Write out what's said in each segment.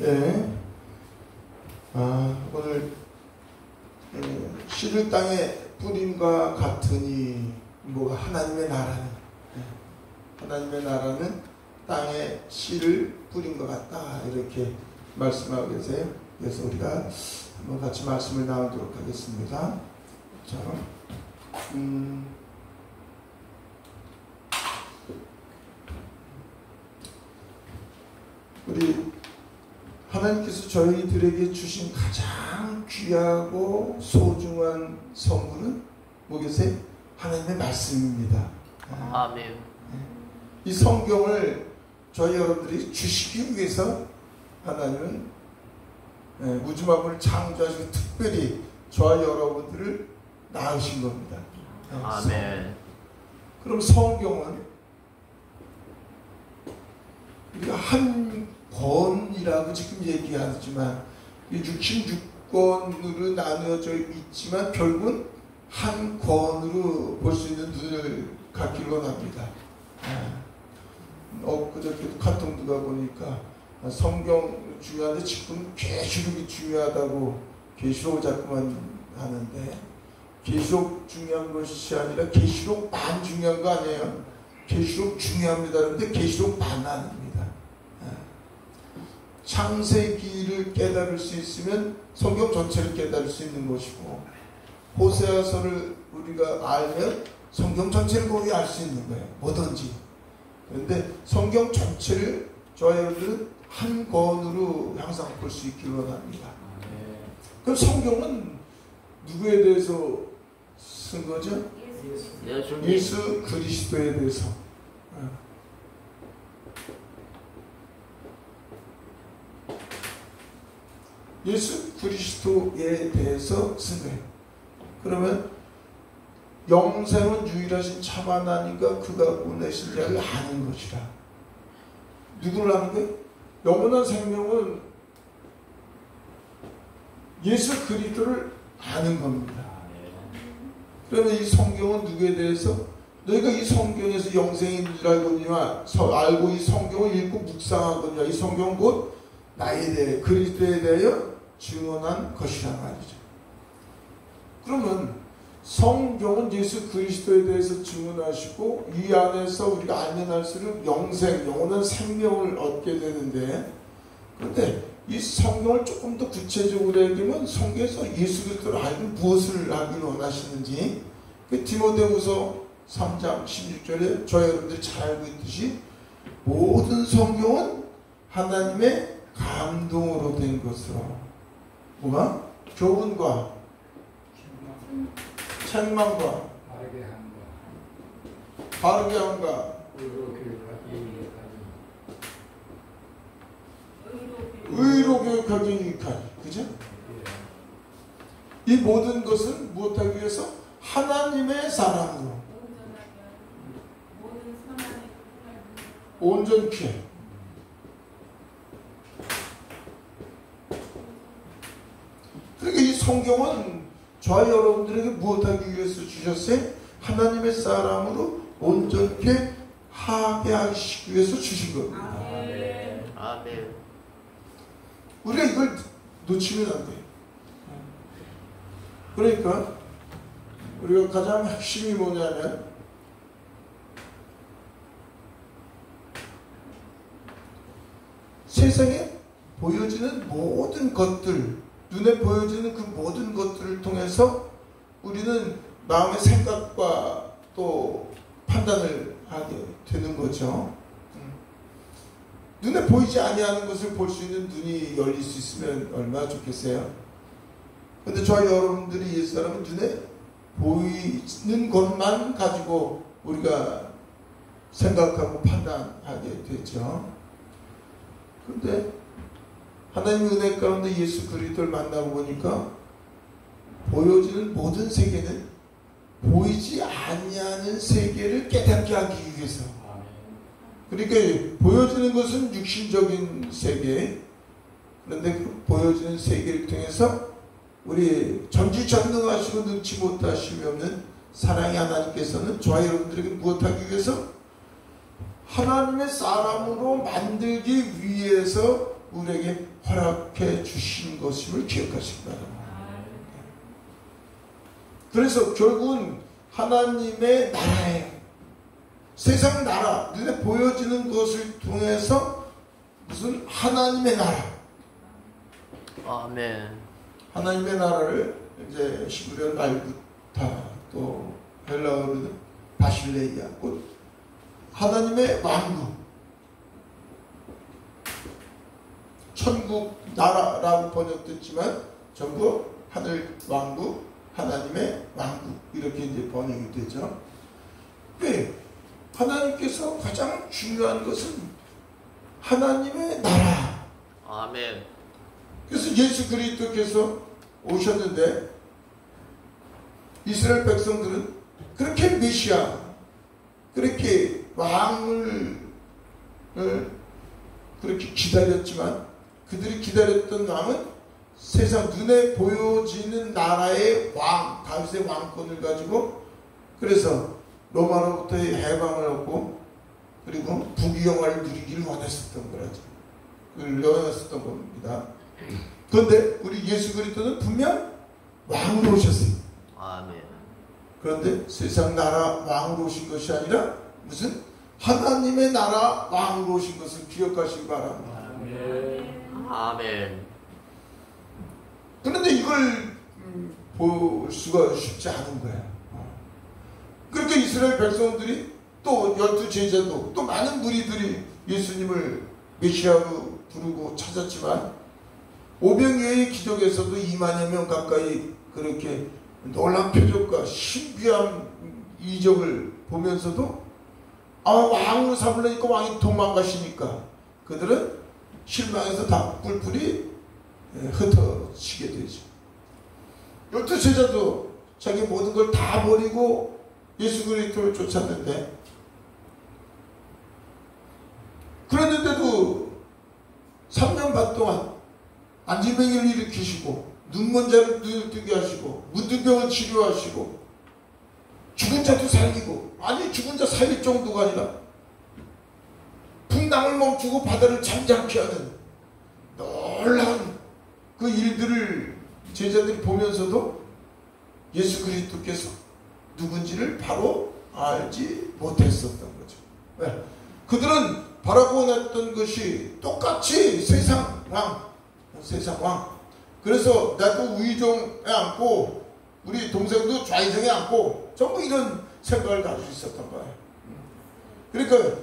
네. 오늘 씨를 땅에 뿌림과 같으니 뭐가 하나님의 나라는 하나님의 나라는 땅에 씨를 뿌린 것 같다 이렇게 말씀하고 계세요. 그래서 우리가 한번 같이 말씀을 나누도록 하겠습니다. 자, 우리 하나님께서 저희들에게 주신 가장 귀하고 소중한 선물은 뭐겠어요? 하나님의 말씀입니다. 아멘. 이 성경을 저희 여러분들이 주시기 위해서 하나님은 우주만물을 창조하시고 특별히 저와 여러분들을 낳으신 겁니다. 아멘. 그럼 성경은 우리가 한 권이라고 지금 얘기하지만 66권으로 나누어져 있지만 결국은 한 권으로 볼 수 있는 눈을 갖기를 원합니다. 그저께도 카톡누가 보니까 성경 중요한데 지금 계시록이 중요하다고 계시록을 자꾸만 하는데 계시록 중요한 것이 아니라 계시록만 중요한 거 아니에요. 계시록 중요합니다. 그런데 계시록만 아닙니다. 창세기를 깨달을 수 있으면 성경 전체를 깨달을 수 있는 것이고 호세아서를 우리가 알면 성경 전체를 거의 알 수 있는 거예요. 뭐든지. 그런데 성경 전체를 저와 여러분들은 한 권으로 항상 볼 수 있기를 원합니다. 그럼 성경은 누구에 대해서 쓴 거죠? 예수 그리스도에 대해서. 예수 그리스도에 대해서 쓴 거예요. 그러면 영생은 유일하신 참 하나님과 그가 보내신 자를 아는 것이라. 누구를 아는 거예요? 영원한 생명은 예수 그리스도를 아는 겁니다. 그러면 이 성경은 누구에 대해서 너희가 이 성경에서 영생인 줄 알고 이 성경을 읽고 묵상하거니와 이 성경은 곧 나에 대해 그리스도에 대하여 증언한 것이란 말이죠. 그러면 성경은 예수 그리스도에 대해서 증언하시고 이 안에서 우리가 알면 알수록 영원한 생명을 얻게 되는데, 그런데 이 성경을 조금 더 구체적으로 얘기하면 성경에서 예수 그리스도를 알고 무엇을 알기를 원하시는지 디모데후서 3장 16절에 저 여러분들이 잘 알고 있듯이 모든 성경은 하나님의 감동으로 된 것으로 뭐가? 교훈과 책망과 바르게 함과 의로 교육하기 유익하니. 그죠? 이 모든 것은 무엇하기 위해서? 하나님의 사랑으로 온전케 그러니까 이 성경은 저와 여러분들에게 무엇하기 위해서 주셨어요? 하나님의 사람으로 온전케 하게 하시기 위해서 주신 겁니다. 아멘. 우리가 이걸 놓치면 안 돼요. 그러니까 우리가 가장 핵심이 뭐냐면 세상에 보여지는 모든 것들, 눈에 보여지는 그 모든 것들을 통해서 우리는 마음의 생각과 또 판단을 하게 되는 거죠. 눈에 보이지 아니하는 것을 볼 수 있는 눈이 열릴 수 있으면 얼마나 좋겠어요. 그런데 저와 여러분들이 옛사람은 눈에 보이는 것만 가지고 우리가 생각하고 판단하게 되죠. 그런데 하나님의 은혜 가운데 예수 그리스도를 만나고 보니까 보여지는 모든 세계는 보이지 아니하는 세계를 깨닫게 하기 위해서. 그러니까 보여지는 것은 육신적인 세계, 그런데 그 보여지는 세계를 통해서 우리 전지전능하시고 능치 못하심이 없는 사랑의 하나님께서는 저와 여러분들에게 무엇하기 위해서? 하나님의 사람으로 만들기 위해서 우리에게 허락해 주신 것임을 기억하시기 바랍니다. 그래서 결국은 하나님의 나라예요. 세상 나라, 눈에 보여지는 것을 통해서 무슨 하나님의 나라. 아멘. 하나님의 나라를 이제 히브리어 말구타, 또 헬라어로는 바실레이아, 곧 하나님의 왕국, 천국 나라라고 번역됐지만 전부 하늘 왕국, 하나님의 왕국 이렇게 이제 번역이 되죠. 왜? 하나님께서 가장 중요한 것은 하나님의 나라. 아멘. 그래서 예수 그리스도께서 오셨는데 이스라엘 백성들은 그렇게 메시아, 그렇게 왕을 그렇게 기다렸지만 그들이 기다렸던 왕은 세상 눈에 보여지는 나라의 왕, 다윗의 왕권을 가지고 그래서 로마로부터의 해방을 얻고 그리고 부귀영화를 누리기를 원했었던 거라죠. 그걸 원했었던 겁니다. 그런데 우리 예수 그리스도는 분명 왕으로 오셨어요. 아멘. 그런데 세상 나라 왕으로 오신 것이 아니라 무슨 하나님의 나라 왕으로 오신 것을 기억하시기 바랍니다. 아멘. 그런데 이걸 볼 수가 쉽지 않은 거예요. 그렇게 이스라엘 백성들이 또 12 제자도 또 많은 무리들이 예수님을 메시아로 부르고 찾았지만 오병이어의 기적에서도 2만여 명 가까이 그렇게 놀라운 표적과 신비한 이적을 보면서도 왕으로 삼으려니까 왕이 도망가시니까 그들은 실망해서 다 뿔뿔이 흩어지게 되죠. 12 제자도 자기 모든 걸 다 버리고 예수 그리스도를 쫓았는데 그랬는데도 3년 반 동안 안진뱅이를 일으키시고 눈먼 자를 눈을 뜨게 하시고 문둥 병을 치료하시고 죽은 자도 살리고 아니 죽은 자 살릴 정도가 아니라 풍랑을 멈추고 바다를 잠잠케 하는 놀라운 그 일들을 제자들이 보면서도 예수 그리스도께서 누군지를 바로 알지 못했었던 거죠. 왜? 그들은 바라보고 냈던 것이 똑같이 세상 왕. 그래서 나도 우의정에 앉고 우리 동생도 좌의정에 앉고 전부 이런 생각을 가지고 있었던 거예요. 그러니까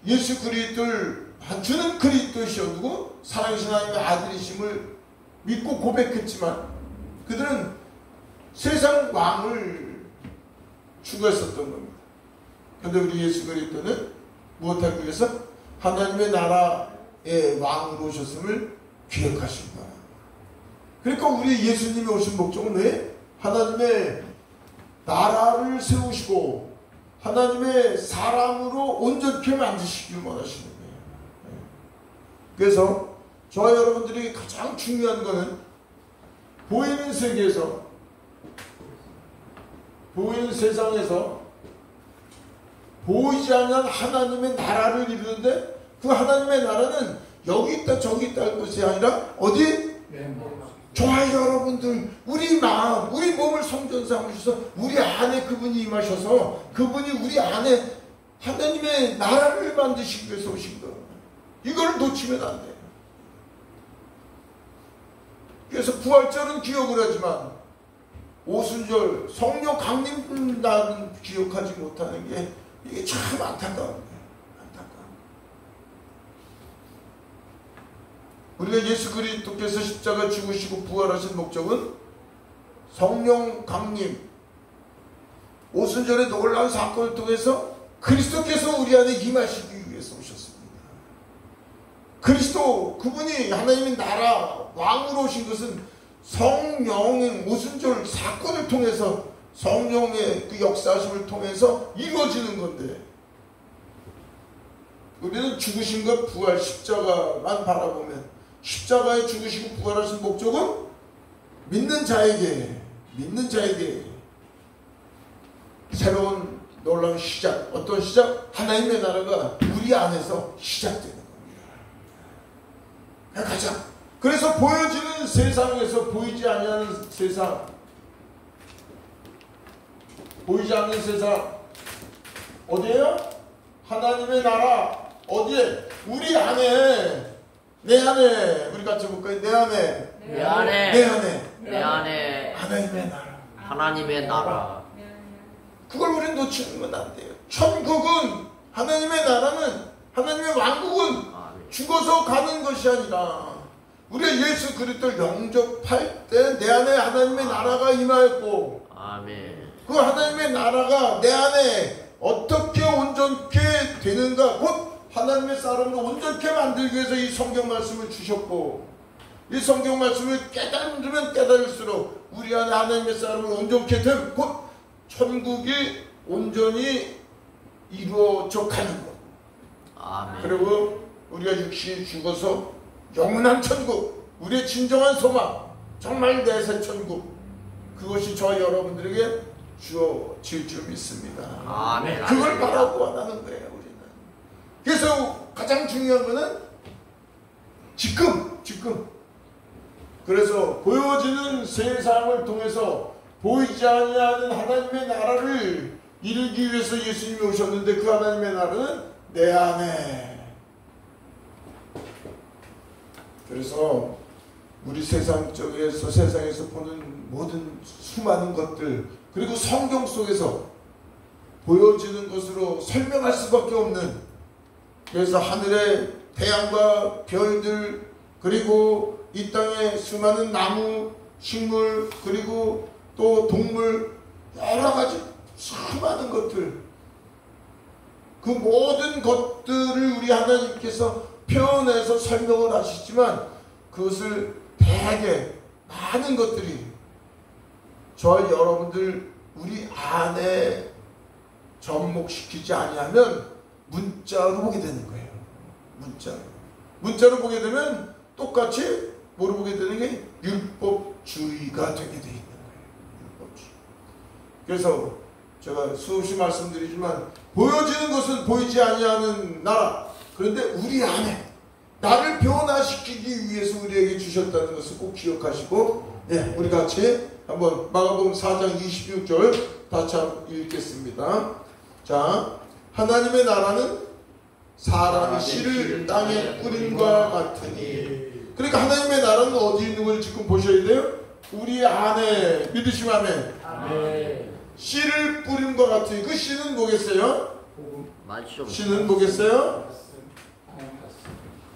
예수 그리스도를 주는 그리스도시여 누구? 살아계신 하나님의 아들이심을 믿고 고백했지만 그들은 세상 왕을 추구했었던 겁니다. 그런데 우리 예수 그리스도는 무엇하기 위해서? 하나님의 나라의 왕으로 오셨음을 기억하신 거예요. 그러니까 우리 예수님이 오신 목적은 왜? 하나님의 나라를 세우시고 하나님의 사람으로 온전케 만드시길 원하시는 거예요. 그래서 저와 여러분들이 가장 중요한 것은 보이는 세계에서 보이는 세상에서 보이지 않는 하나님의 나라를 이루는데 그 하나님의 나라는 여기 있다 저기 있다 할 것이 아니라 어디? 저와 여러분들 우리 마음 우리 몸을 성전 삼으셔서 우리 안에 그분이 임하셔서 그분이 우리 안에 하나님의 나라를 만드시기 위해서 오신 거예요. 이걸 놓치면 안 돼요. 그래서 부활절은 기억을 하지만 오순절 성령 강림 날은 기억하지 못하는 게 이게 참 안타까운 거예요. 우리가 예수 그리스도께서 십자가 죽으시고 부활하신 목적은 성령 강림 오순절의 놀라운 사건을 통해서 그리스도께서 우리 안에 임하시기 위해서 오셨습니다. 그리스도 그분이 하나님의 나라 왕으로 오신 것은 성령의 오순절 사건을 통해서 성령의 그 역사하심을 통해서 이루어지는 건데 우리는 죽으심과 부활 십자가만 바라보면 십자가에 죽으시고 부활하신 목적은 믿는 자에게 새로운 놀라운 시작, 어떤 시작? 하나님의 나라가 우리 안에서 시작되는 겁니다. 가장. 그래서 보여지는 세상에서 보이지 아니하는 세상, 보이지 않는 세상 어디에요? 하나님의 나라 어디에? 우리 안에, 내 안에. 우리 같이 볼까요? 내 안에, 내 안에, 내 안에, 내 안에 하나님의 나라. 하나님의 나라. 그걸 우리는 놓치면 안 돼요. 천국은, 하나님의 나라는, 하나님의 왕국은 아멘. 죽어서 가는 것이 아니라 우리가 예수 그리스도를 영접할 때 내 안에 하나님의 나라가 임하였고, 아멘. 그 하나님의 나라가 내 안에 어떻게 온전케 되는가, 곧 하나님의 사람을 온전케 만들기 위해서 이 성경 말씀을 주셨고, 이 성경 말씀을 깨달으면 깨달을수록 우리 안에 하나님의 사람을 온전케 됨, 곧 천국이 온전히 이루어져 가는 것. 아멘. 그리고 우리가 육신이 죽어서 영원한 천국, 우리의 진정한 소망, 정말 내세 천국, 그것이 저와 여러분들에게 주어질 줄 믿습니다. 아멘. 그걸 바라고 원하는 거예요, 우리는. 그래서 가장 중요한 거는 지금. 그래서 보여지는 세상을 통해서 보이지 아니하는 하나님의 나라를 이루기 위해서 예수님이 오셨는데, 그 하나님의 나라는 내 안에. 그래서 우리 세상에서 보는 모든 수많은 것들, 그리고 성경 속에서 보여지는 것으로 설명할 수밖에 없는, 그래서 하늘의 태양과 별들, 그리고 이 땅의 수많은 나무, 식물, 그리고 또 동물, 여러 가지 수많은 것들, 그 모든 것들을 우리 하나님께서 표현해서 설명을 하시지만, 그것을 대개 많은 것들이 저와 여러분들 우리 안에 접목시키지 아니하면 문자로 보게 되는 거예요. 문자로 보게 되면 똑같이 뭐로 보게 되는 게 율법주의가 되게 돼 있는 거예요. 율법주의. 그래서 제가 수없이 말씀드리지만, 보여지는 것은 보이지 아니하는 나라, 그런데 우리 안에 나를 변화시키기 위해서 우리에게 주셨다는 것을 꼭 기억하시고, 네, 우리 같이 한번 마가복음 4장 26절 다시 한번 읽겠습니다. 자, 하나님의 나라는 사람이 씨를 땅에 뿌림과 같으니. 그러니까 하나님의 나라는 어디 있는 걸 지금 보셔야 돼요? 우리 안에. 믿으시면 아멘. 아멘. 씨를 뿌림과 같으니. 그 씨는 뭐겠어요? 말씀. 씨는 뭐겠어요?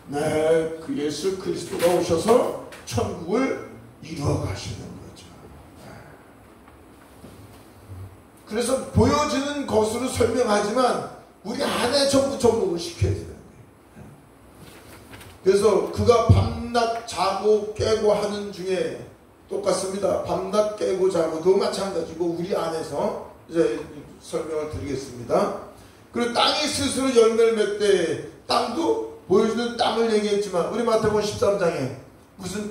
네, 그 예수 그리스도가 오셔서 천국을 이루어 가시는 거죠. 그래서 보여지는 것으로 설명하지만 우리 안에 전부 접목을 시켜야 되는 거예요. 그래서 그가 밤낮 자고 깨고 하는 중에 똑같습니다. 밤낮 깨고 자고도 마찬가지고 우리 안에서 이제 설명을 드리겠습니다. 그리고 땅이 스스로 열매를 맺되, 땅도 보여주는 땅을 얘기했지만, 우리 마태복음 13장에 무슨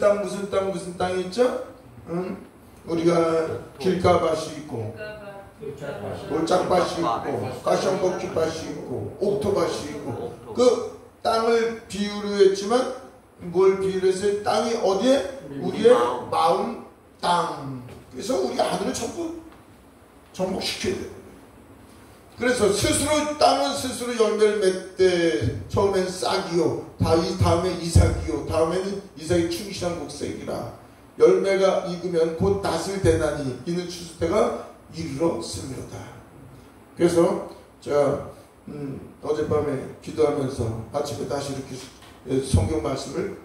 땅이 있죠? 우리가 길가밭이 있고, 몰짝밭이 있고, 가시원복지밭이 있고, 옥토밭이 있고, 그 땅을 비유로 했지만, 뭘 비유로 했어요? 땅이 어디에? 우리의 마음 땅. 그래서 우리 안으로 전부 접목시켜야 돼요. 그래서 땅은 스스로 열매를 맺되, 처음엔 싹이요, 다음에 이삭이요, 다음에는 이삭이 충실한 곡색이라 열매가 익으면 곧 낫을 대나니 이는 추수 때가 이르렀으리로다. 그래서 제가 어젯밤에 기도하면서 아침에 다시 이렇게 성경 말씀을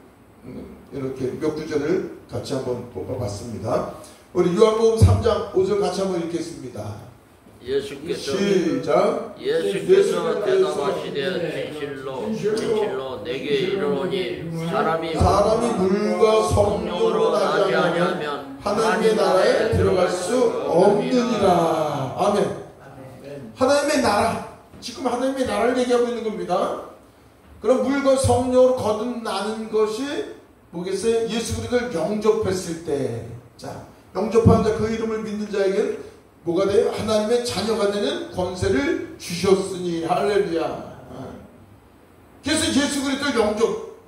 이렇게 몇 구절을 같이 한번 뽑아봤습니다. 우리 요한복음 3장 5절 같이 한번 읽겠습니다. 예수께서 대답하시되 진실로 내게 이르노니 사람이 물과 성령으로 나지 아니하면 하나님의 나라에 들어갈 수 없느니라. 아멘. 하나님의 나라, 지금 하나님의 나라를 얘기하고 있는 겁니다. 그럼 물과 성령으로 거듭나는 것이 뭐겠어요? 예수 그리스도를 영접했을 때, 자, 영접한 자, 그 이름을 믿는 자에게는 뭐가 돼요? 하나님의 자녀가 되는 권세를 주셨으니. 할렐루야. 그래서 예수 그리스도를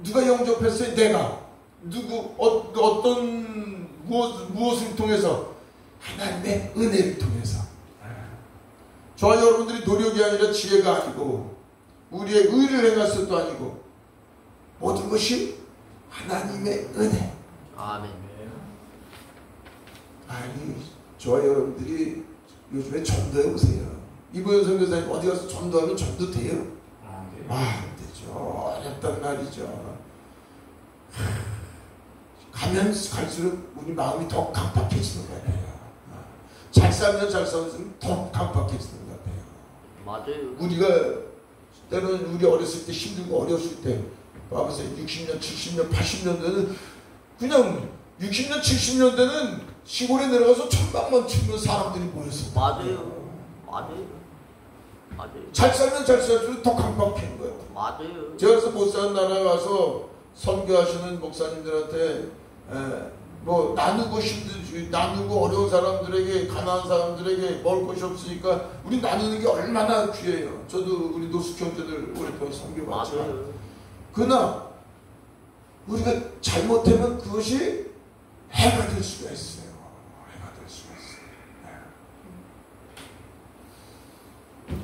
누가 영접했어요? 내가. 어떤 무엇을 통해서? 하나님의 은혜를 통해서. 저와 여러분들이 노력이 아니라 지혜가 아니고 우리의 의를 행해서도 아니고 모든 것이 하나님의 은혜. 아멘. 아니, 저와 여러분들이 요즘에 전도해 오세요. 이보현 선교사님 어디 가서 전도하면 전도 돼요? 안 되죠. 어렵단 말이죠. 가면 갈수록 우리 마음이 더 강팍해지는 거예요. 잘 살면 잘 살면 더 강팍해지는 것 같아요. 맞아요. 우리가 때로는 우리 어렸을 때 힘들고 어려웠을 때 봐보세요. 60년, 70년, 80년대는 그냥 60년, 70년대는 시골에 내려가서 천막만 치는 사람들이 모였어요. 맞아요. 맞아요. 맞아요. 잘 살면 잘 살수록 더 강박한 거예요. 맞아요. 제가 그래서 못 사는 나라에 와서 선교하시는 목사님들한테 뭐 나누고 어려운 사람들에게, 가난한 사람들에게 먹을 것이 없으니까 우리 나누는 게 얼마나 귀해요. 저도 우리 노숙 형제들 오랫동안 선교받지만, 그러나 우리가 잘못하면 그것이 해가 될 수가 있어요. 해가 될 수가 있어요.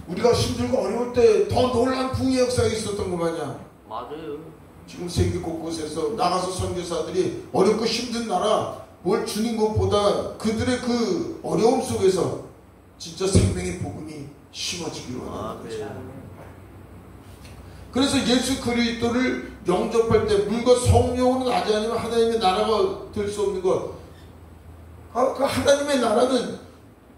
우리가 힘들고 어려울 때 더 놀라운 부흥의 역사가 있었던 거 마냥. 맞아요. 지금 세계 곳곳에서 나가서 선교사들이 어렵고 힘든 나라 뭘 주는 것보다 그들의 그 어려움 속에서 진짜 생명의 복음이 심어지기를 원하는 거죠. 그래서 예수 그리스도를 영접할 때 물과 성령으로 나지 않으면 하나님의 나라가 될 수 없는 것. 그 하나님의 나라는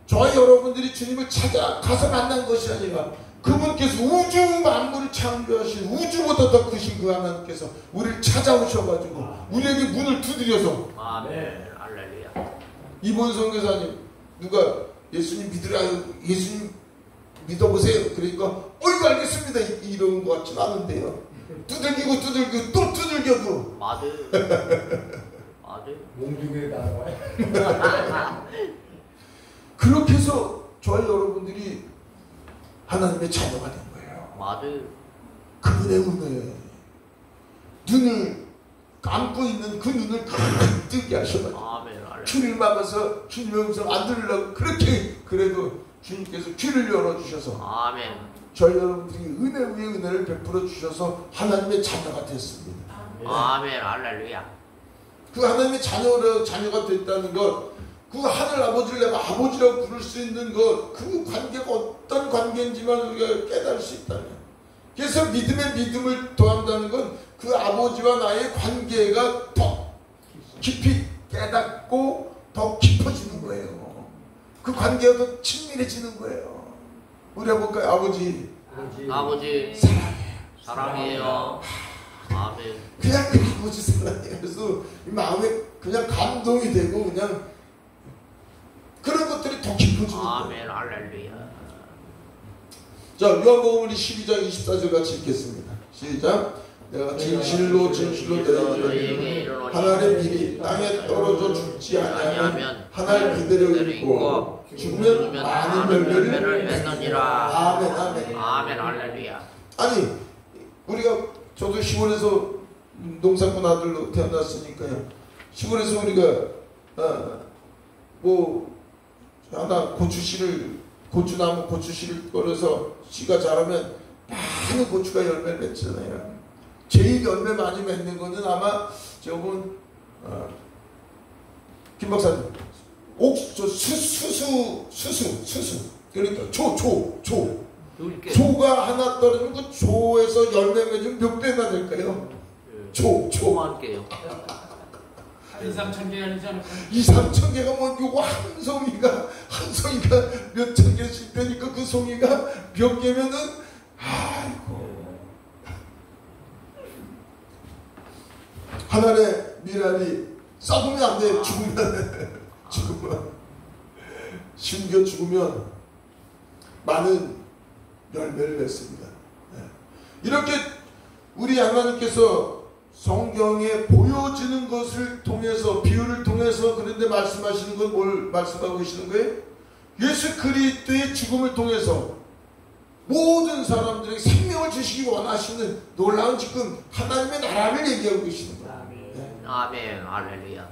저와 여러분들이 주님을 찾아가서 만난 것이 아니라 그분께서 우주 만물을 창조하신, 우주보다 더 크신 그 하나님께서 우리를 찾아오셔가지고 우리에게 문을 두드려서. 아멘. 할렐루야. 이본 선교사님, 누가 예수님 믿으라, 예수님 믿어보세요. 그러니까 이거 알겠습니다 이런 것 같지는 않은데요. 두들기고 또 두들겨도. 맞아요. 맞아요. 몽둥이에 나와요. 그렇게 해서 저희 여러분들이 하나님의 자녀가 된 거예요. 맞아요. 그분의 은혜, 눈을 감고 있는 그 눈을 뜨게 하셔가지고 아멘. 귀를 막아서 주님의 음성 안 들으려고 그렇게, 그래도 주님께서 귀를 열어주셔서 아멘. 저희 여러분들이 은혜 위에 은혜를 베풀어 주셔서 하나님의 자녀가 됐습니다. 아멘. 할렐루야. 그 하나님의 자녀가 됐다는 것, 그 하늘 아버지를 내가 아버지라고 부를 수 있는 것, 그 관계가 어떤 관계인지만 우리가 깨달을 수 있다면, 그래서 믿음에 믿음을 더한다는 건 그 아버지와 나의 관계가 더 깊이 깨닫고 더 깊어지는 거예요. 그 관계가 더 친밀해지는 거예요. 우리 해볼까요? 아버지 사랑해요. 아멘. 그냥 아버지 사랑해요. 그래서 이 마음에 그냥 감동이 되고 그냥 그런 것들이 더 깊어지는 거예요. 아멘. 할렐루야. 자, 요한복음 12장 24절 같이 읽겠습니다. 시작. 내가 진실로 너희에게 이르노니 하나님의 일이 땅에 떨어져 죽지 아니하면 하늘 그대로 있고 죽으면 많은 열매를 맺느니라. 아멘. 아멘. 아멘. 할렐루야. 아니, 우리가 저도 시골에서 농사꾼 아들로 태어났으니까요. 시골에서 우리가 하나 고추나무 고추씨를 걸어서 씨가 자라면 많은 고추가 열매를 맺잖아요. 제일 열매 많이 맺는 거는 아마 저분 김 박사님 수수 그러니까 조가 하나 떨어지면 그 조에서 열매 맺으면 몇 배나 될까요? 조만 개요. 2-3천 개 아니지 않을까? 2-3천 개가 뭐 요거 한 송이가 몇 천 개씩 되니까 그 송이가 몇 개면은 아이고. 하늘의 미랄이 썩으면 안 돼. 죽으면 심겨 죽으면 많은 열매를 맺습니다. 이렇게 우리 하나님께서 성경에 보여지는 것을 통해서, 비유를 통해서, 그런데 말씀하시는 건 뭘 말씀하고 계시는 거예요? 예수 그리스도의 죽음을 통해서 모든 사람들에게 생명을 주시기 원하시는 놀라운 지금 하나님의 나라를 얘기하고 계시는 거예요. 아멘. 할렐루야.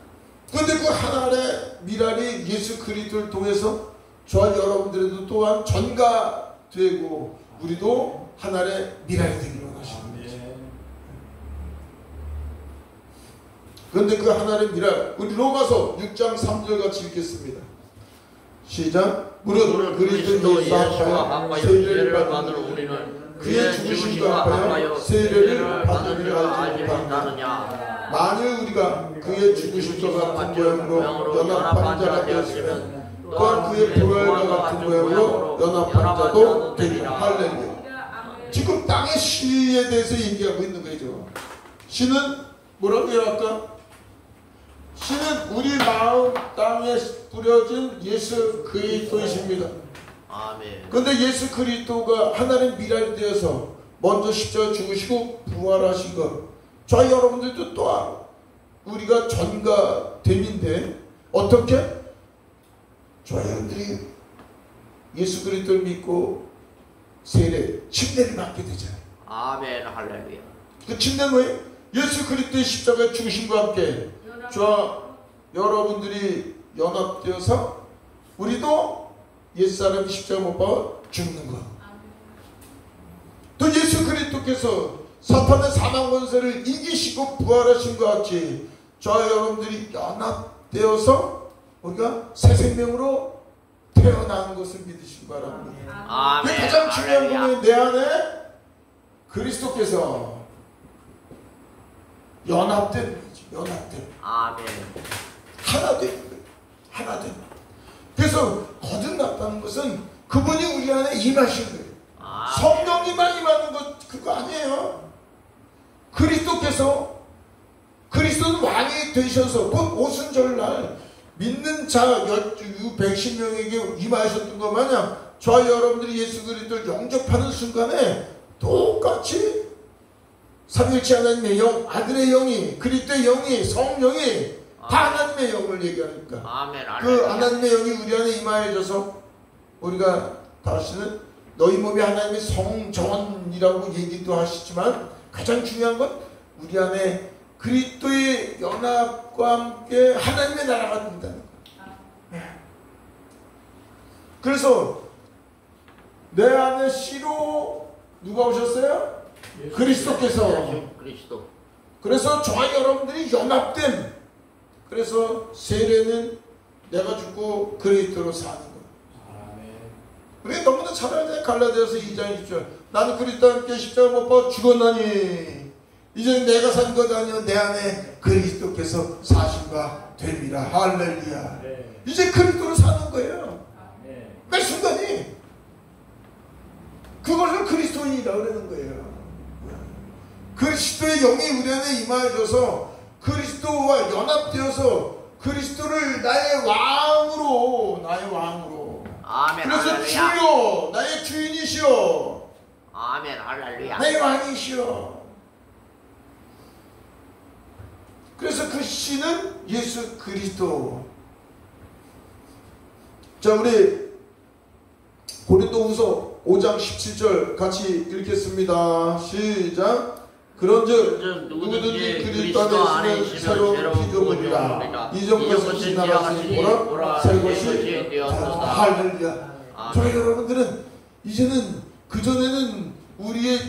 그런데 그 하나님의 미랄이 예수 그리스도를 통해서 저와 여러분들에도 또한 전가되고 우리도 하나님의 미랄이 되기를 원하시는 거예요. 그런데 그 하나님의 미랄, 우리 로마서 6장 3절 같이 읽겠습니다. 시작. 무릇 그리스도 예수와 합하여 세례를 받은 우리는 그의 죽으심과 합하여 세례를 받으리라 알지 못하느냐. 만일 우리가 그의 죽으심과 같은 모양으로 연합한 자가 되었으면 또한 그의 부활과 같은 모양으로 연합한 자도 되리라. 할렐루야. 지금 땅의 시에 대해서 얘기하고 있는 거죠. 시는 뭐라고 해요 아까? 시는 우리 마음 땅에 뿌려진 예수 그리스도이십니다. 아멘. 그런데 예수 그리스도가 하나님 미랄이 되어서 먼저 십자가 죽으시고 부활하신 것, 저희 여러분들도 또한 우리가 전가됨인데 어떻게? 저희 여러분들이 예수 그리스도를 믿고 세례, 침례를 받게 되잖아요. 아멘. 할렐루야. 그 침례는 뭐예요? 예수 그리스도의 십자가의 죽으심과 함께 저와 여러분들이 연합되어서 우리도 옛사람이 십자가 못 박아 죽는 것. 또 예수 그리스도께서 사탄의 사망 권세를 이기시고 부활하신 것 같이 저와 여러분들이 연합되어서 우리가 새 생명으로 태어나는 것을 믿으시기 바랍니다. 아멘. 가장 중요한 것은 내 안에 그리스도께서 연합된 거지. 연합된. 아멘. 하나 된 거예요. 하나 된 거예요. 그래서 거듭났다는 것은 그분이 우리 안에 임하신 거예요. 성령님만 임하는 것 그거 아니에요. 그리스도께서 그리스도는 왕이 되셔서 곧 오순절날 믿는 자 110명에게 임하셨던 것 마냥 저와 여러분들이 예수 그리스도를 영접하는 순간에 똑같이 삼위일체 하나님의 영, 아들의 영이, 그리스도의 영이, 성령이 다 하나님의 영을 얘기하니까 아멘. 그 하나님의 영이 우리 안에 임하여져서 우리가 다시는 너희 몸이 하나님의 성전이라고 얘기도 하시지만 가장 중요한 건 우리 안에 그리스도의 연합과 함께 하나님의 나라가 된다는 거예요. 그래서 내 안에 씨로 누가 오셨어요? 그리스도께서. 그리스도. 그래서 저와 여러분들이 연합된, 그래서 세례는 내가 죽고 그리스도로 사는 거예요. 우리 너무나 잘 알잖아요. 갈라디아서 2장 20절. 나는 그리스도와 함께 십자가 못 박아 죽었나니 이제 내가 산 것 아니요 내 안에 그리스도께서 사신바 됩니다. 할렐루야. 이제 그리스도로 사는 거예요. 매 순간이 그것을 그리스도인이라고 그러는 거예요. 그리스도의 영이 우리 안에 임하여져서 그리스도와 연합되어서 그리스도를 나의 왕으로 아멘. 그래서 할렐루야. 주여 나의 주인이시여 아멘. 할렐루야. 나의 왕이시여. 그래서 그 씨는 예수 그리스도. 자, 우리 고린도후서 5장 17절 같이 읽겠습니다. 시작. 그런즉 누구든지 그리스도 안에 있으면 새로운 피조물이라. 이전 것은 지나갔으니 보라 새 것이 되었도다. 할렐루야. 저희 여러분들은 이제는 그전에는 우리의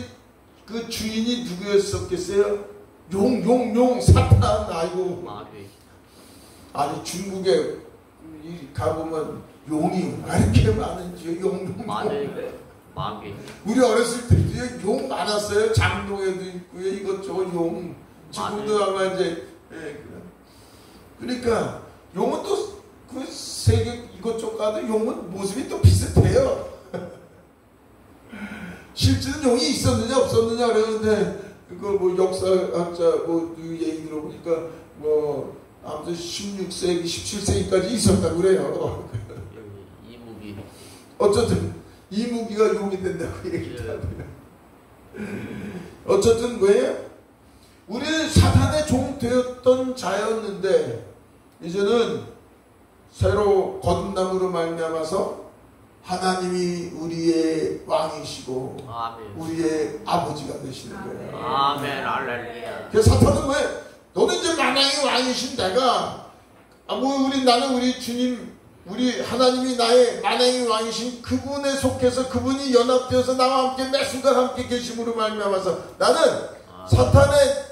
그 주인이 누구였었겠어요? 용 사탄. 아이고. 아니 중국에 가보면 용이 왜 이렇게 많은지 용. 우리 어렸을 때 용 많았어요. 장동에도 있고요. 이것저것 용. 지금도 아마 이제 그러니까 용은 또 그 세계 이것저것 가도 용은 모습이 또 비슷해요. 실제는 용이 있었느냐 없었느냐 그러는데 그거 뭐 역사학자 뭐 얘기 들어보니까 뭐 아무튼 16세기 17세기까지 있었다고 그래요. 이무기. 어쨌든 이무기가 용이 된다고 얘기하더라고요. 어쨌든 왜 우리는 사탄의 종 되었던 자였는데 이제는 새로 거듭남으로 말미암아서 하나님이 우리의 왕이시고 아멘. 우리의 아버지가 되시는 거예요. 아멘. 할렐루야. 그래서 사탄은 왜 너는 이제 만왕의 왕이신 내가 나는 우리 주님 우리 하나님이 나의 만왕의 왕이신 그분에 속해서 그분이 연합되어서 나와 함께 매 순간 함께 계심으로 말미암아서 나는 사탄의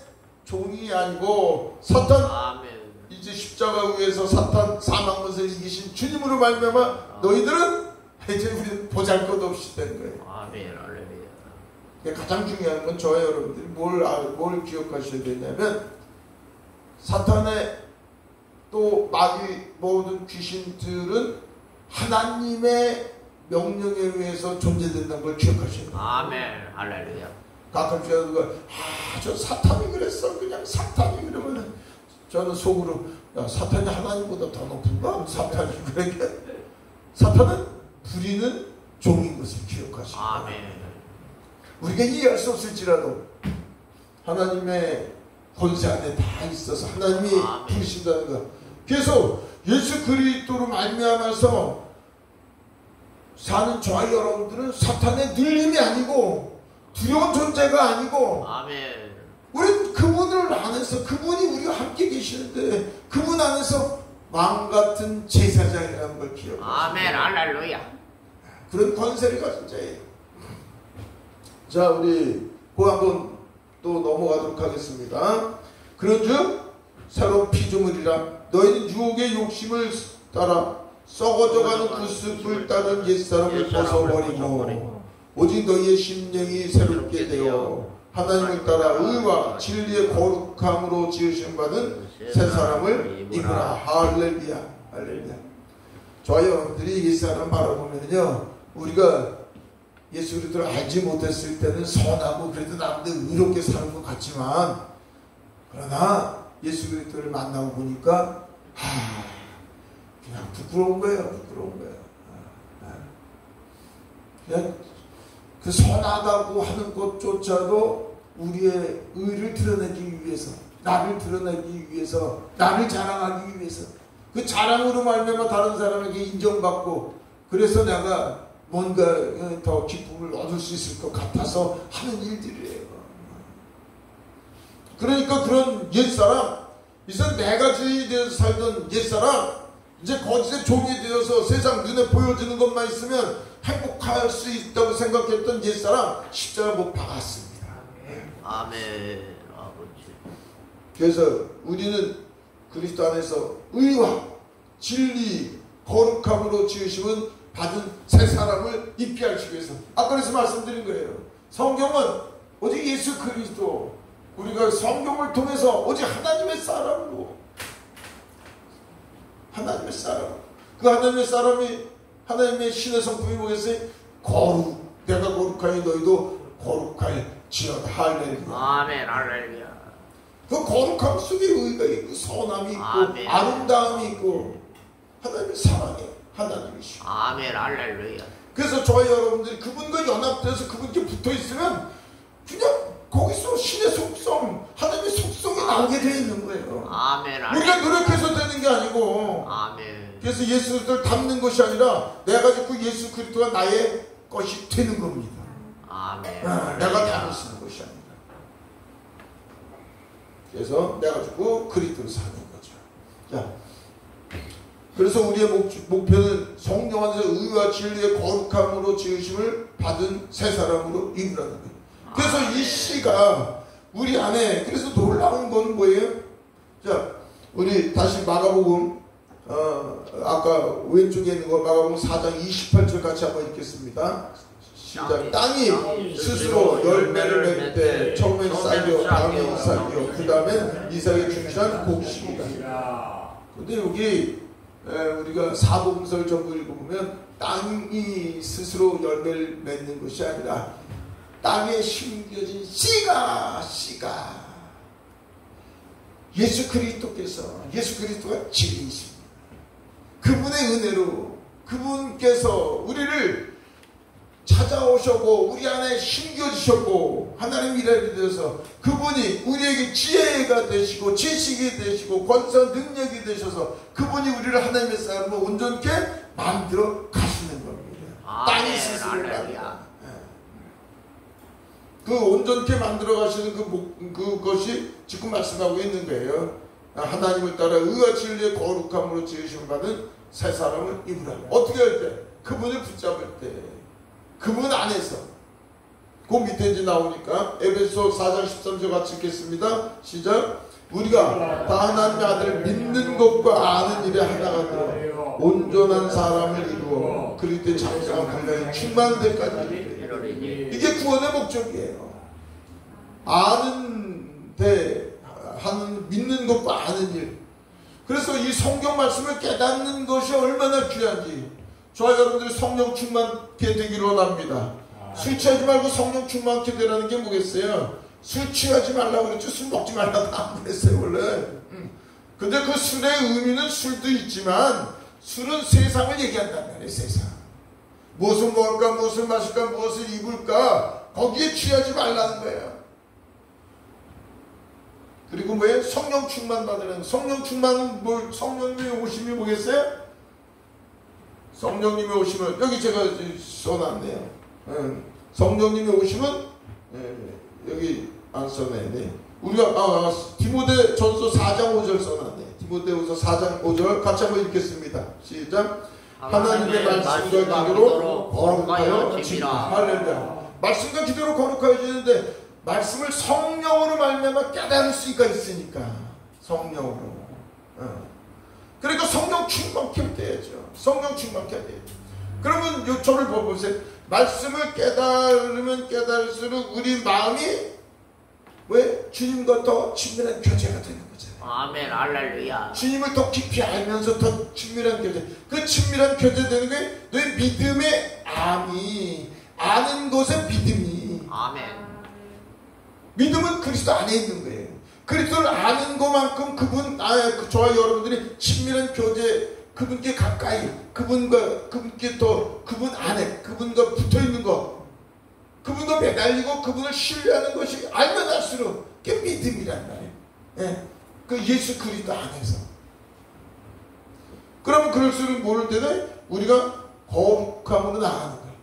종이 아니고 사탄 아멘. 이제 십자가 위에서 사탄 사망 것을 이기신 주님으로 말미암아 너희들은 이제 우리는 보잘것없이 된 거예요. 아멘. 할렐루야. 가장 중요한 건 저와 여러분들이 뭘 기억하셔야 되냐면 사탄의 또 마귀 모든 귀신들은 하나님의 명령에 의해서 존재된다는 걸 기억하셔야 돼요. 아멘. 할렐루야. 가끔 제가 누가 저 사탄이 그랬어 그냥 사탄이 그러면은 저는 속으로 야, 사탄이 하나님보다 더 높은가? 사탄이 그러니까 사탄은 부리는 종인 것을 기억하시고 아멘. 우리가 이해할 수 없을지라도 하나님의 권세 안에 다 있어서 하나님이 부르신다는 것. 그래서 예수 그리스도로 말미암아서 사는 저와 여러분들은 사탄의 눌림이 아니고 두려운 존재가 아니고 아멘. 우리는 그분을 안에서 그분이 우리와 함께 계시는데 그분 안에서 왕같은 제사장이라는 걸 기억하시고 아멘. 할렐루야. 그런 권세를 가진 자예요. 자, 우리 그 한번 또 넘어가도록 하겠습니다. 그런즉 새로운 피조물이라 너희는 유혹의 욕심을 따라 썩어져가는 그 습을 따른 옛사람을 벗어버리고 오직 너희의 심령이 새롭게 되어 하나님을 따라 의와 진리의 거룩함으로 지으신 바는 새 사람을 입으라. 할렐루야. 할렐루야. 저와 여러분들이 옛사람 바라보면요 우리가 예수 그리스도를 알지 못했을 때는 선하고 그래도 남들 의롭게 사는 것 같지만 그러나 예수 그리스도를 만나고 보니까 그냥 부끄러운 거예요. 부끄러운 거예요. 그냥 그 선하다고 하는 것조차도 우리의 의를 드러내기 위해서 나를 드러내기 위해서 나를 자랑하기 위해서 그 자랑으로 말미암아 다른 사람에게 인정받고 그래서 내가 뭔가 더 기쁨을 얻을 수 있을 것 같아서 하는 일들이에요. 그러니까 그런 옛사람 이제 내가 주인이 되어서 살던 옛사람 이제 거짓의 종이 되어서 세상 눈에 보여지는 것만 있으면 행복할 수 있다고 생각했던 옛사람 십자가 못 박았습니다. 아멘. 아버지. 그래서 우리는 그리스도 안에서 의와 진리 거룩함으로 지으심은 받은 새 사람을 입게 하시기 위해서 아까 그래서 말씀드린 거예요. 성경은 오직 예수 그리스도 우리가 성경을 통해서 오직 하나님의 사람으로 하나님의 사람 그 하나님의 사람이 하나님의 신의 성품이 뭐겠어요? 거룩 내가 거룩하니 너희도 거룩할지어다. 할렐루야. 아멘. 할렐루야. 그 거룩함 속에 의가 있고 선함이 있고 아멘. 아름다움이 있고 하나님의 사랑이 하나님이시고 아멘. 할렐루야. 그래서 저와 여러분들이 그분과 연합돼서 그분께 붙어있으면 그냥 거기서 신의 속성 하나님의 속성이 나오게 되어 있는 거예요. 아멘. 우리가 노력해서 되는 게 아니고 아멘. 그래서 예수 그리스도를 닮는 것이 아니라 내가 자꾸 예수 그리스도가 나의 것이 되는 겁니다. 아멘. 내가 닮을 수 있는 것이 아니라 그래서 내가 자꾸 그리스도를 사는 거죠. 자, 그래서 우리의 목표는 성령 안에서 의와 진리의 거룩함으로 지으심을 받은 새 사람으로 입으라는 거예요. 그래서 이 시가 우리 안에 그래서 놀라운 건 뭐예요? 자, 우리 다시 마가복음 아까 왼쪽에 있는 거 마가복음 4장 28절 같이 한번 읽겠습니다. 시작. 땅이 스스로 열매를 맺되 처음엔 쌀이요 다음에 이삭이요 그 다음엔 이삭이 충실한 곡식이다. 근데 여기 우리가 사복음서를 전부 읽어보면 땅이 스스로 열매를 맺는 것이 아니라 땅에 심겨진 씨가 예수 그리스도가 진리이십니다. 그분의 은혜로 그분께서 우리를 찾아오셨고 우리 안에 심겨주셨고 하나님 일하게 되어서 그분이 우리에게 지혜가 되시고 지식이 되시고 권세 능력이 되셔서 그분이 우리를 하나님의 사람으로 온전케 만들어 가시는 겁니다. 땅이 아멘. 스스로 할렐루야. 납니다. 그 온전케 만들어 가시는 그것이 지금 말씀하고 있는 거예요. 하나님을 따라 의와 진리의 거룩함으로 지으심 받은 새 사람을 입으라. 어떻게 할 때? 그분을 붙잡을 때, 그분 안에서. 그 밑에 이제 나오니까 에베소 4장 13절 같이 읽겠습니다. 시작. 우리가 다 하나님의 아들을 믿는 것과 아는 일에 하나가 되어 온전한 사람을 이루어 그리스도의 장성한 분량이 충만한 데까지 이르리니. 이게 구원의 목적이에요. 아는 데, 하는, 믿는 것과 아는 일. 그래서 이 성경 말씀을 깨닫는 것이 얼마나 귀한지. 저와 여러분들이 성령 충만케 되기를 원합니다. 술 취하지 말고 성령 충만케 되라는 게 뭐겠어요? 술 취하지 말라고 그랬죠. 술 먹지 말라고 안 그랬어요 원래. 근데 그 술의 의미는 술도 있지만 술은 세상을 얘기한단 말이에요. 세상. 무엇을 먹을까, 무엇을 마실까, 무엇을 입을까, 거기에 취하지 말라는 거예요. 그리고 왜? 성령 충만 받으라는. 성령 충만은 뭘? 성령님의 오심이 뭐겠어요? 성령님의 오심은 여기 제가 써놨네요. 성령님의 오심은 여기 안 써놨네. 우리가 디모데 전서 4장 5절 써놨네. 디모데후서 4장 5절 같이 한번 읽겠습니다. 시작. 하나님의 말씀과 기도로 거룩하여 지라. 할렐루야. 말씀과 기도로 거룩하여 지는데 말씀을 성령으로 말미암아 깨달을 수가 있으니까 성령으로. 그러니까 성령 충만케 돼야죠. 성령 충만케 돼야죠. 그러면 저를 보세요. 말씀을 깨달으면 깨달을수록 우리 마음이 왜? 주님과 더 친밀한 교제가 되는 거잖아요. 아멘. 할렐루야. 주님을 더 깊이 알면서 더 친밀한 교제. 그 친밀한 교제 되는 게 너의 믿음의 암이 아는 것의 믿음이. 아멘. 믿음은 그리스도 안에 있는 거예요. 그리스도를 아는 것만큼 저와 여러분들이 친밀한 교제, 그분께 가까이, 그분께 더, 그분 안에, 그분과 붙어 있는 것, 그분과 매달리고 그분을 신뢰하는 것이 알면 할수록 그게 믿음이란 말이에요. 예. 그 예수 그리스도 안에서. 그러면 그럴수록 모를 때는 우리가 거룩함으로 나가는 거예요.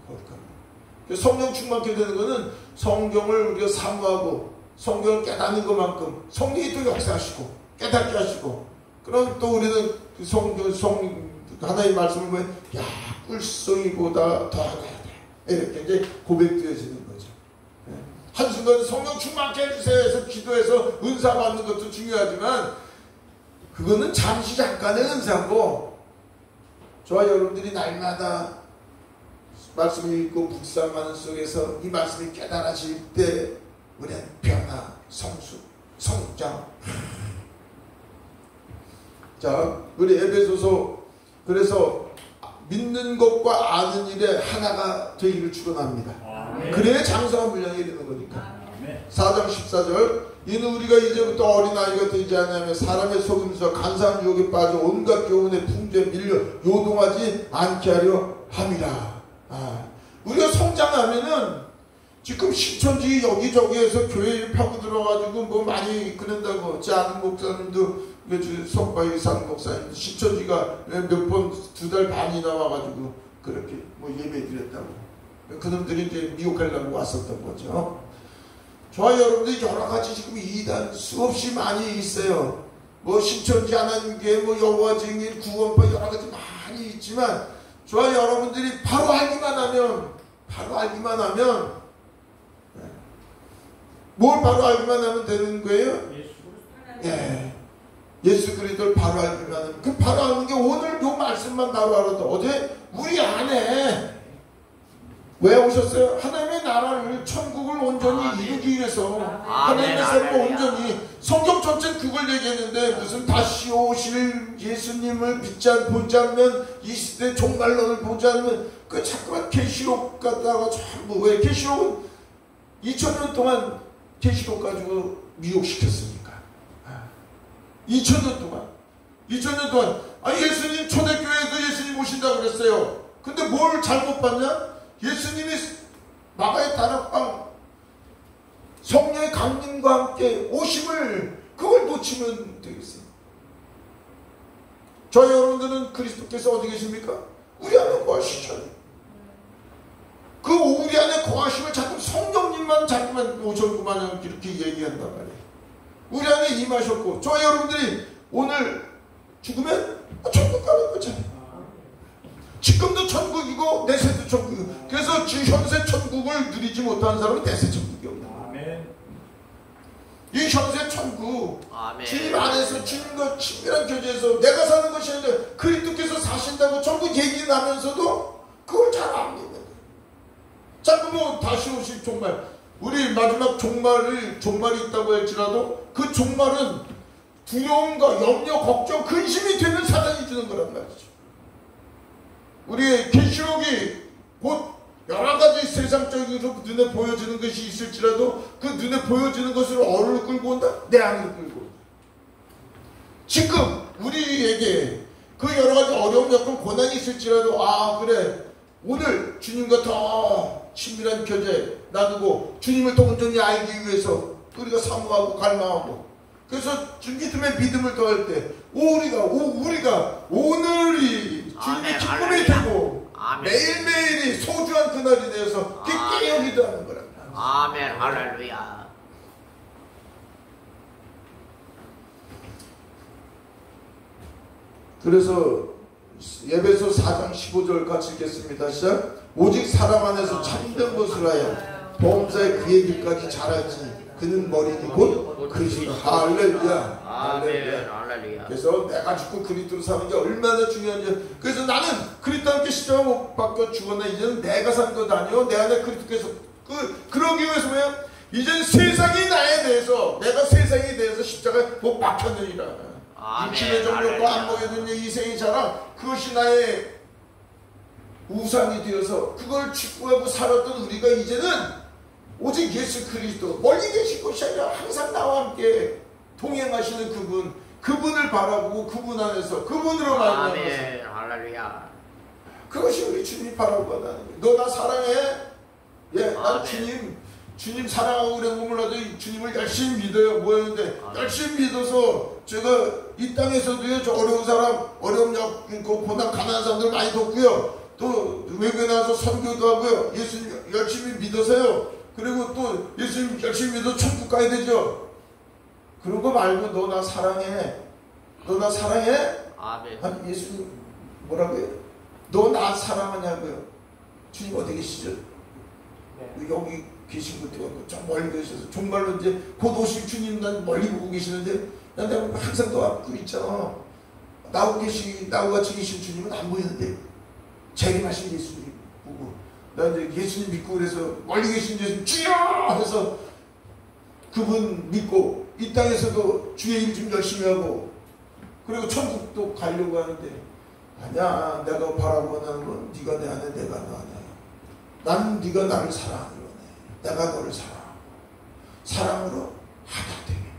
거룩함. 성령 충만케 되는 것은 성경을 우리가 사모하고 성경을 깨닫는 것만큼 성령이 또 역사하시고 깨닫게 하시고, 그럼 또 우리는 그 하나님의 말씀을 보면 야, 꿀송이보다 더 알아야 돼. 이렇게 이제 고백되어지는 거죠. 한순간 성령 충만케 해주세요 해서 기도해서 은사 받는 것도 중요하지만 그거는 잠시 잠깐의 은사고, 저와 여러분들이 날마다 말씀을 읽고 묵상하는 속에서 이 말씀이 깨달아질 때 우리는 변화, 성숙, 성장. 자, 우리 에베소서 그래서 믿는 것과 아는 일에 하나가 되기를 축원합니다. 그래야 장성한 분량이 이르는 거니까. 4장 14절 이는 우리가 이제부터 어린아이가 되지 않으면 사람의 속임수와 간사한 유혹에 빠져 온갖 교훈의 풍조에 밀려 요동하지 않게 하려 함이라. 우리가 성장하면은 지금 신천지 여기저기에서 교회를 파고 들어가지고 뭐 많이 그런다고 제 아는 목사님도 성과이상 목사님도 신천지가 몇 번 2달 반이나 와가지고 그렇게 뭐 예배 드렸다고 그놈들이 이제 미혹하려고 왔었던 거죠. 저와 여러분들이 여러가지 지금 이단 수없이 많이 있어요. 뭐 신천지 하나님교회 뭐 여호와 증인 구원파 여러가지 많이 있지만 저와 여러분들이 바로 알기만 하면 뭘 바로 알기만 하면 되는 거예요? 예. 예수 그리스도를 바로 알기만 하면, 그 바로 아는 게 오늘 요 말씀만 바로 알아도 어제 우리 안에 왜 오셨어요? 하나님의 나라를 천국을 온전히 이루기 위해서 하나님의 삶을 온전히, 성경 전체는 그걸 얘기했는데 무슨 다시 오실 예수님을 보지 않으면 이 시대 종말론을 보지 않으면 그 자꾸만 계시록 갖다가 전부, 왜 계시록은 2000년 동안 계시록 가지고 미혹시켰으니까. 2000년 동안 예수님 초대교회에도 예수님 오신다고 그랬어요. 근데 뭘 잘못 봤냐? 예수님이 마가의 다락방 성령의 강림과 함께 오심을 그걸 놓치면 되겠어요. 저 여러분들은 그리스도께서 어디 계십니까? 우리 안에 거하시죠. 우리 안에 거하심을 자꾸 성령님만 자꾸만 오셨구만 이렇게 얘기한단 말이에요. 우리 안에 임하셨고, 저 여러분들이 오늘 죽으면 천국 가는 거잖아요. 지금도 천국이고 내세도 천국이고, 그래서 현세 천국을 누리지 못하는 사람은 내세 천국이 없다. 이 현세 천국, 주님 안에서 주님과 친밀한 교제에서 내가 사는 것이 아니라 그리스도께서 사신다고 전부 얘기 나면서도 그걸 잘 안 믿는 거예요. 자꾸 뭐 다시 오실 종말, 우리 마지막 종말이 있다고 할지라도 그 종말은 두려움과 염려, 걱정, 근심이 되는 사단이 주는 거란 말이죠. 우리의 계시록이 곧 여러 가지 세상적으로 눈에 보여지는 것이 있을지라도 그 눈에 보여지는 것을 어디로 끌고 온다? 내 안으로 끌고 온다. 지금 우리에게 그 여러 가지 어려움, 여건 고난이 있을지라도, 아 그래, 오늘 주님과 더 친밀한 교제 나누고 주님을 더 온전히 알기 위해서 우리가 사모하고 갈망하고, 그래서 믿음을 더할 때 우리가 오늘이 주님의 기쁨이 되고 매일매일이 소중한 그날이 되어서 깨어기도 하는 거랍니다. 아멘. 할렐루야. 그래서 에베소 4장 15절 같이 읽겠습니다. 시작. 오직 사랑 안에서 참된 것을 하여 범사의 그의 길까지 자라지. 그는 머리니 곧 그리스도. 할렐루야. 할렐루야. 그래서 내가 죽고 그리스도로 사는 게 얼마나 중요한지. 그래서 나는 그리스도와 함께 십자가 못 박혀 죽었나, 이제는 내가 산 것 아니요 내 안에 그리스도께서 그러기 위해서 뭐야? 이제는 세상이 나에 대해서, 내가 세상에 대해서 십자가에 못 박혔느니라. 육신의 정욕과 안 보여주는 이 생의 자랑, 그것이 나의 우상이 되어서 그걸 축구하고 살았던 우리가 이제는 오직 예수 그리스도, 멀리 계신 것이 아니라 항상 나와 함께 동행하시는 그분을 바라보고 그분 안에서 그분으로 말미암아서, 할렐루야. 그것이 우리 주님 바라보는 거예요. 너 나 사랑해? 예, 난 주님 사랑하고 그래. 몰라도 주님을 열심히 믿어요. 뭐였는데 열심히 믿어서 제가 이 땅에서도요, 저 어려운 사람, 고난 가난한 사람들 많이 돕고요, 또 외국에 나와서 선교도 하고요, 예수님 열심히 믿어서요, 그리고 또 예수님 열심히 믿어서 천국 가야 되죠. 그런 거 말고 너 나 사랑해? 너 나 사랑해? 아멘. 아니, 예수님 뭐라고요? 너 나 사랑하냐고요? 주님 어디 계시죠? 여기 계신 분들 좀 멀리 계셔서 정말로 이제 곧 오실 주님 난 멀리 보고 계시는데, 내가 항상 너 앞고 있잖아. 나하고 같이 계신 주님은 안 보이는데 재림하신 예수님 보고 나 이제 예수님 믿고, 그래서 멀리 계신 예수님 주여 해서 그분 믿고 이 땅에서도 주의 일 좀 열심히 하고, 그리고 천국도 가려고 하는데, 아니야, 내가 바라보는 건 네가 내 안에, 내가 너 안에. 나는 네가 나를 사랑하는 거네. 내가 너를 사랑으로 하나 됩니다.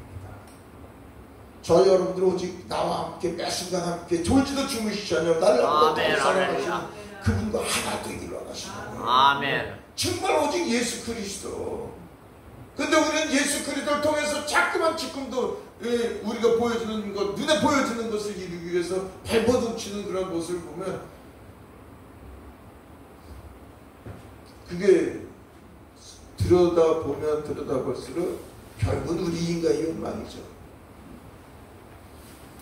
저 여러분들 오직 나와 함께 매 순간 함께 졸지도 주무시지 않냐고 나를 아멘. 사랑하시는 그분과 하나 되기를 원하시는 거예요. 아멘. 정말 오직 예수 그리스도. 근데 우리는 예수 그리스도를 통해서 자꾸만 지금도 우리가 보여주는 것, 눈에 보여주는 것을 이루기 위해서 발버둥치는 그런 모습을 보면, 그게 들여다볼수록 결국은 우리 인간의 욕망이죠.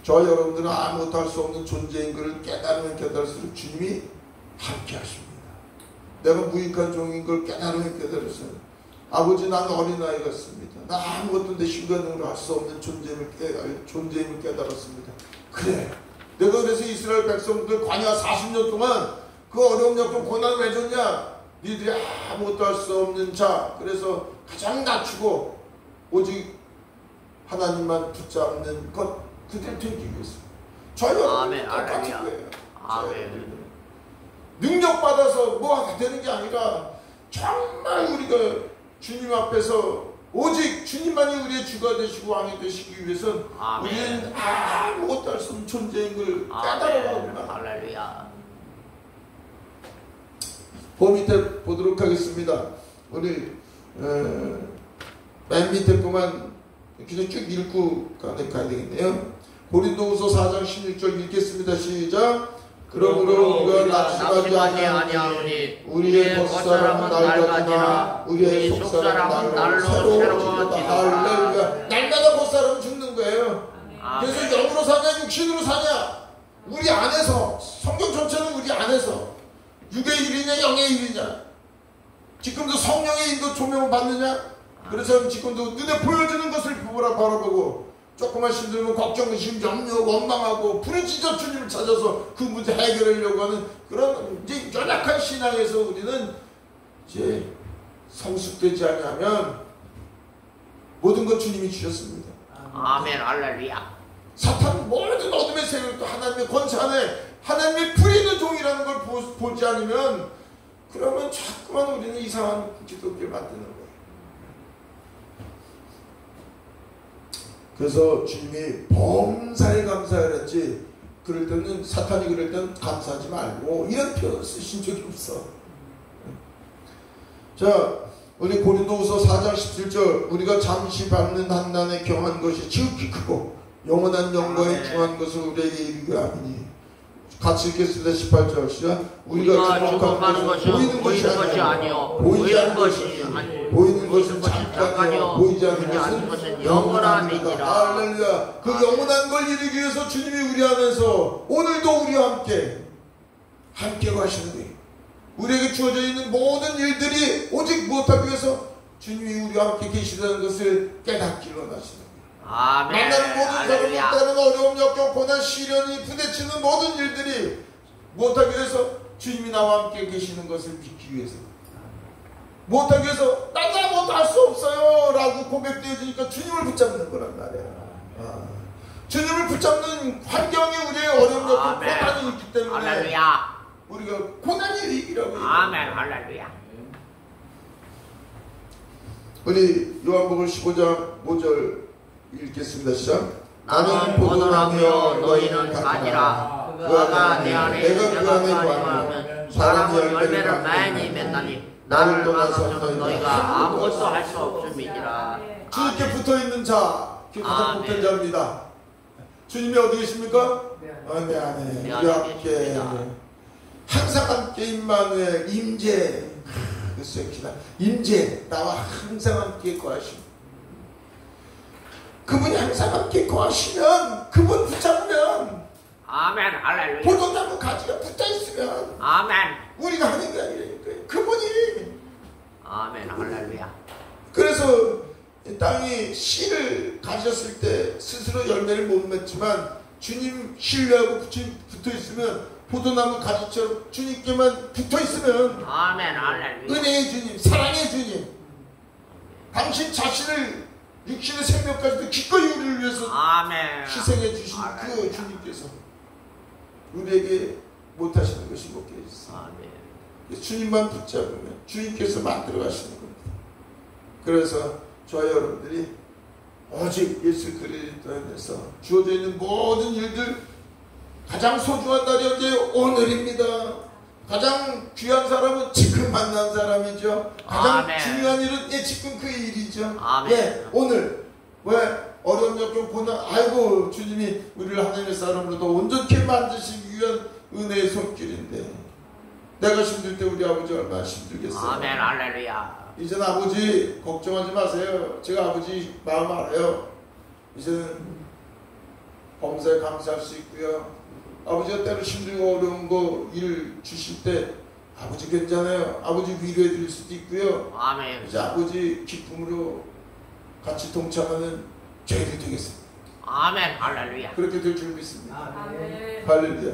저 여러분들은 아무것도 할 수 없는 존재인 것을 깨달으면 깨달을수록 주님이 함께 하십니다. 내가 무익한 종인 걸 깨달으면 깨달았어요. 아버지, 나는 어린아이 같습니다. 나 아무것도 내 신간으로 할 수 없는 존재임을 깨달았습니다. 그래, 내가 그래서 이스라엘 백성들 광야 40년 동안 그 어려움, 역경, 고난을 왜 줬냐? 니들이 아무것도 할 수 없는 자, 그래서 가장 낮추고 오직 하나님만 붙잡는 것, 그들 되기 위해서. 저희 여러분이 똑같은 거예요. 아멘. 능력받아서 뭐가 되는 게 아니라 정말 우리가 주님 앞에서 오직 주님만이 우리의 주가 되시고 왕이 되시기 위해서는 우리는 아무것도 할 수 없는 존재인 걸 깨달아가구나. 할렐루야. 그 밑에 보도록 하겠습니다. 우리 맨 밑에 것만 그냥 쭉 읽고 가야 되겠네요. 고린도후서 4장 16절 읽겠습니다. 시작. 그러므로 우리가 낙심하지 낙심하지 아니하노니 아니하노니 우리의 겉사람은 낡아지나 우리의 속사람은 날로 새로워지도다. 할렐루야. 날마다 겉사람은 죽는 거예요. 그래서 영으로 사냐 육신으로 사냐, 우리 안에서, 성경 전체는 우리 안에서 6의 1이냐 0의 1이냐, 지금도 성령의 인도 조명을 받느냐. 그래서 지금도 눈에 보여지는 것을 바라보고 조금만 힘들면 걱정, 의심, 염려, 원망하고 부르짖어 주님을 찾아서 그 문제 해결하려고 하는 그런 이제 연약한 신앙에서 우리는 이제 성숙되지 않으면 모든 것 주님이 주셨습니다. 아멘. 할렐루야. 사탄은 모든 어둠의 세력도 하나님의 권세 안에 하나님의 불이 있는 종이라는 걸 보지 않으면, 그러면 자꾸만 우리는 이상한 기독교를 만드는 거예요. 그래서 주님이 범사에 감사하랬지, 그럴 때는, 사탄이 그럴 때는 감사하지 말고 이런 표현을 쓰신 적이 없어. 자, 우리 고린도후서 4장 17절, 우리가 잠시 받는 한난에 경한 것이 지극히 크고 영원한 영광에 중한 것을 우리에게 이르게 하니. 같이 읽겠습니다. 18절 시작. 우리가 주목하는 것은 보이는 것이 아니요 보이는 것이 보이는 것은 잠깐이요 보이지 않는 것은 영원함이니라. 할렐루야. 그 영원한 걸 이루기 위해서 주님이 우리 안에서 오늘도 우리와 함께 가시는 거예요. 우리에게 주어져 있는 모든 일들이 오직 무엇하기 위해서 주님이 우리와 함께 계시다는 것을 깨닫기로 하시는 거예요. 아멘. 만나는 모든 사람을 따르는 어려움, 역경, 고난, 시련이 부딪히는 모든 일들이 무엇하기 위해서 주님이 나와 함께 계시는 것을 믿기 위해서, 무엇하기 위해서 난 아무것도 할 수 없어요 라고 고백되어지니까 주님을 붙잡는 거란 말이야. 주님을 붙잡는 환경이 우리의 어려움, 역경, 고난이 있기 때문에 할렐루야. 우리가 고난의 위기라고 아멘. 할렐루야. 우리 요한복음 15장 5절 읽겠습니다. 시작. 나는 포도나무여 너희는 가지라. 그가 내 안에 내가 그 안에 거하면 사람은 열매를 많이 맺나니 나를 떠나서는 너희가 아무것도 할 수 없음이니라. 주님께 붙어있는 자, 그게 가장 못한 자입니다. 주님이 어디 계십니까? 내 안에 우리 함께 항상 함께 임마누엘 임재, 임재 나와 항상 함께 거하시고, 그분이 항상 함께 거하시면, 그분 붙잡으면, 아멘. 할렐루야. 포도나무 가지가 붙어있으면 아멘. 우리가 하는 게 아니라니까요. 그분이. 아멘. 할렐루야. 그래서 땅이 씨를 가졌을 때 스스로 열매를 못 맺지만 주님 신뢰하고 붙어있으면, 포도나무 가지처럼 주님께만 붙어있으면, 아멘. 할렐루야. 은혜의 주님, 사랑의 주님, 당신 자신을 육신의 생명까지도 기꺼이 우리를 위해서 아멘. 희생해 주신 그 주님께서 우리에게 못하시는 것이 못 계셨어요. 아멘. 주님만 붙잡으면 주님께서 만들어 가시는 겁니다. 그래서 저와 여러분들이 오직 예수 그리스도 안에서 주어져 있는 모든 일들, 가장 소중한 날이 언제? 오늘입니다. 가장 귀한 사람은 지금 만난 사람이죠. 가장 아멘. 중요한 일은 지금 그 일이죠. 아멘. 왜? 오늘. 왜? 어려운 역경 고난, 아이고 주님이 우리를 하나님의 사람으로 더 온전케 만드시기 위한 은혜의 손길인데, 내가 힘들 때 우리 아버지 얼마나 힘들겠어요. 아멘. 할렐루야. 이제는 아버지 걱정하지 마세요. 제가 아버지 마음 알아요. 이제는 범사에 감사할 수 있고요. 아버지가 때로 힘들고 어려운 거 일 주실 때 아버지 괜찮아요. 아버지 위로해 드릴 수도 있고요. 아멘. 이제 아버지 기쁨으로 같이 동참하는 저희들이 되겠습니다. 아멘. 할렐루야. 그렇게 될 줄 믿습니다. 아멘. 할렐루야.